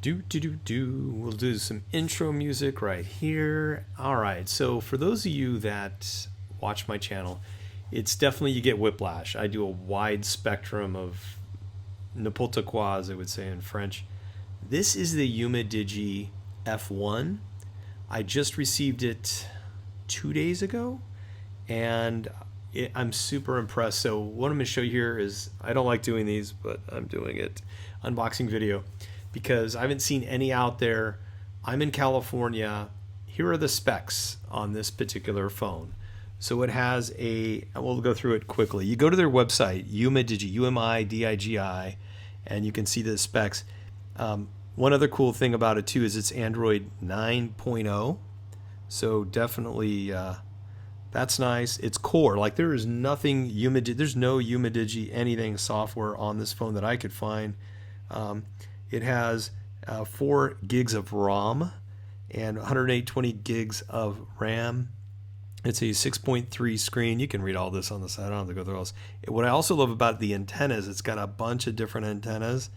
We'll do some intro music right here. All right. So for those of you that watch my channel, it's definitely you get whiplash. I do a wide spectrum of n'importe quoi, as I would say in French. This is the Umidigi F1. I just received it 2 days ago, and I'm super impressed. So what I'm going to show you here is, I don't like doing these, but I'm doing it, unboxing video, because I haven't seen any out there. I'm in California. Here are the specs on this particular phone. So it has we'll go through it quickly. You go to their website, Umidigi, UMIDIGI, and you can see the specs. One other cool thing about it too is it's Android 9.0. So definitely that's nice. It's core. Like there is nothing there's no Umidigi anything software on this phone that I could find. It has 4 gigs of ROM and 120 gigs of RAM. It's a 6.3 screen. You can read all this on the side. I don't have to go through all this. What I also love about the antennas, it's got a bunch of different antennas.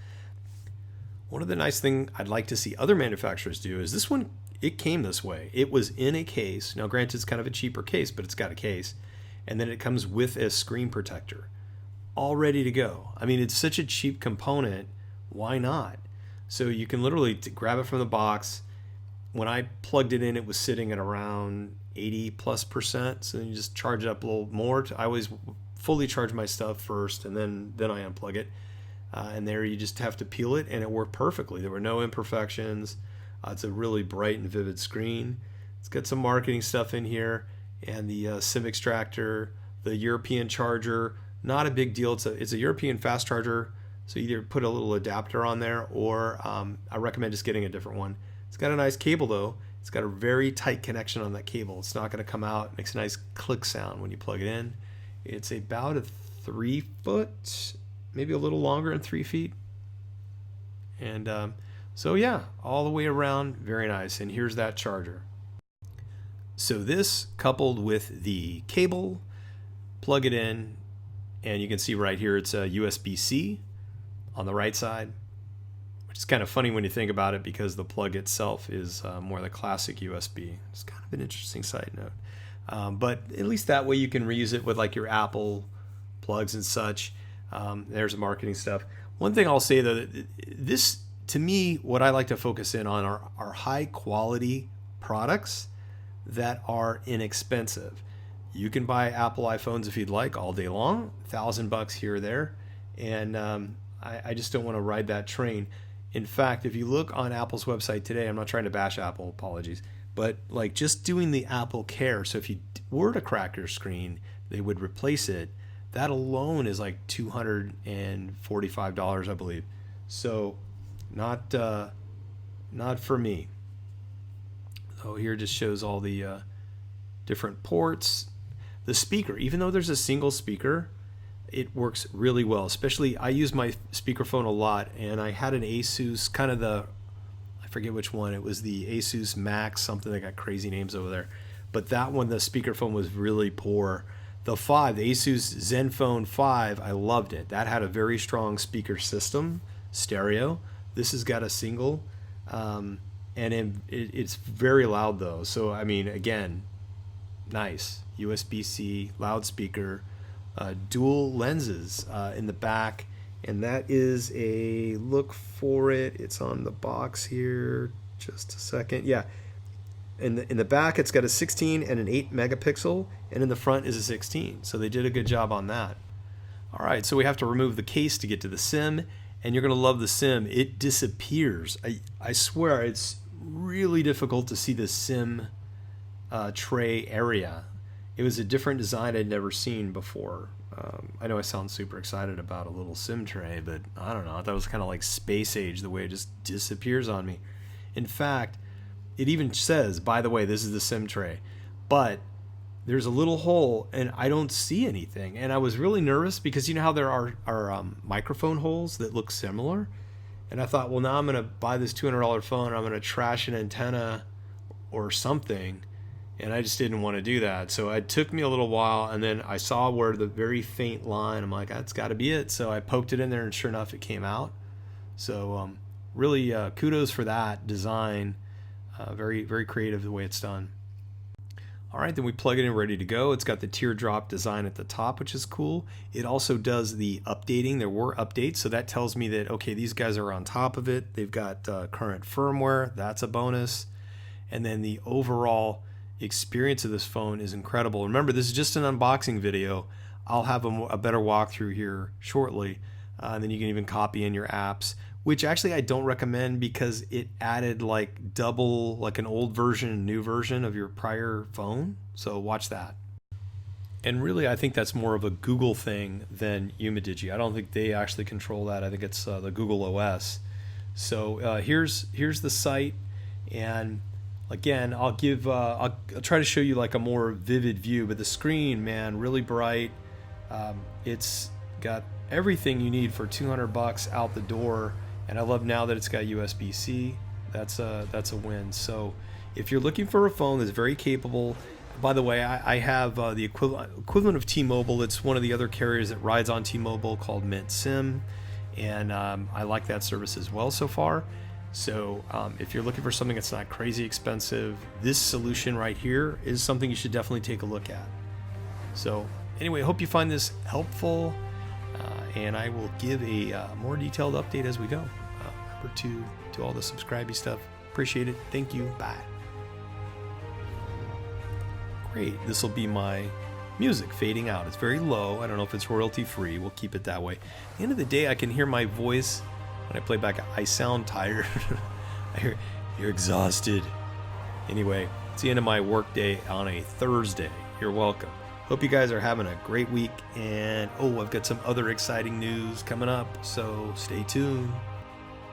One of the nice things I'd like to see other manufacturers do is this one, it came this way. It was in a case. Now granted, it's kind of a cheaper case, but it's got a case. And then it comes with a screen protector, all ready to go. I mean, it's such a cheap component. Why not? So you can literally grab it from the box. When I plugged it in, it was sitting at around 80+%. So you just charge it up a little more. I always fully charge my stuff first, and then I unplug it. And there you just have to peel it, and it worked perfectly. There were no imperfections. It's a really bright and vivid screen. It's got some marketing stuff in here, and the SIM extractor, the European charger. Not a big deal. It's a European fast charger. So either put a little adapter on there, or I recommend just getting a different one. It's got a nice cable though. It's got a very tight connection on that cable. It's not going to come out. It makes a nice click sound when you plug it in. It's about a 3 foot, maybe a little longer than 3 feet. And so yeah, all the way around, very nice. And here's that charger. So this, coupled with the cable, plug it in, and you can see right here it's a USB-C on the right side, which is kind of funny when you think about it, because the plug itself is more the classic USB. It's kind of an interesting side note. But at least that way you can reuse it with like your Apple plugs and such. There's the marketing stuff. One thing I'll say though, this, to me, what I like to focus in on are high quality products that are inexpensive. You can buy Apple iPhones if you'd like all day long, $1,000 here or there, and I just don't want to ride that train. In fact, if you look on Apple's website today, I'm not trying to bash Apple, apologies, but like just doing the Apple Care, so if you were to crack your screen, they would replace it. That alone is like $245, I believe. So not for me. So here just shows all the different ports. The speaker, even though there's a single speaker, it works really well. Especially, I use my speakerphone a lot, and I had an Asus, kind of I forget which one. It was the Asus Max something. They got crazy names over there. But that one, the speakerphone was really poor. The Asus Zenfone 5, I loved it. That had a very strong speaker system, stereo. This has got a single, and it's very loud though. So I mean, again, nice USB-C loudspeaker. Dual lenses in the back, and that is look for it. It's on the box here. Just a second. Yeah, in the back it's got a 16 and an 8 megapixel, and in the front is a 16. So they did a good job on that. All right, so we have to remove the case to get to the SIM, and you're gonna love the SIM. It disappears. I swear it's really difficult to see the SIM tray area. It was a different design I'd never seen before. I know I sound super excited about a little SIM tray, but I don't know. That was kind of like space age, the way it just disappears on me. In fact, it even says, by the way, this is the SIM tray, but there's a little hole and I don't see anything. And I was really nervous because you know how there are microphone holes that look similar? And I thought, well, now I'm going to buy this $200 phone. I'm going to trash an antenna or something. And I just didn't want to do that. So it took me a little while, and then I saw where the very faint line, I'm like, that's got to be it. So I poked it in there, and sure enough, it came out. So really kudos for that design. Very, very creative the way it's done. All right, then we plug it in, ready to go. It's got the teardrop design at the top, which is cool. It also does the updating. There were updates, so that tells me that, okay, these guys are on top of it. They've got current firmware. That's a bonus. And then the overall experience of this phone is incredible. Remember, this is just an unboxing video. I'll have a better walkthrough here shortly, and then you can even copy in your apps, which actually I don't recommend because it added like double, like an old version and new version of your prior phone. So watch that. And really, I think that's more of a Google thing than Umidigi. I don't think they actually control that. I think it's the Google OS. So here's the site, and again, I'll try to show you like a more vivid view. But the screen, man, really bright. It's got everything you need for $200 out the door. And I love now that it's got USB-C. That's a win. So if you're looking for a phone that's very capable, by the way, I have the equivalent of T-Mobile. It's one of the other carriers that rides on T-Mobile called Mint Sim, and I like that service as well so far. So if you're looking for something that's not crazy expensive, this solution right here is something you should definitely take a look at. So anyway, I hope you find this helpful. And I will give a more detailed update as we go. Remember to do all the subscribey stuff. Appreciate it. Thank you. Bye. Great. This will be my music fading out. It's very low. I don't know if it's royalty free. We'll keep it that way. At the end of the day, I can hear my voice when I play back. I sound tired. I hear you're exhausted. Anyway, it's the end of my work day on a Thursday. You're welcome. Hope you guys are having a great week, and I've got some other exciting news coming up, so stay tuned.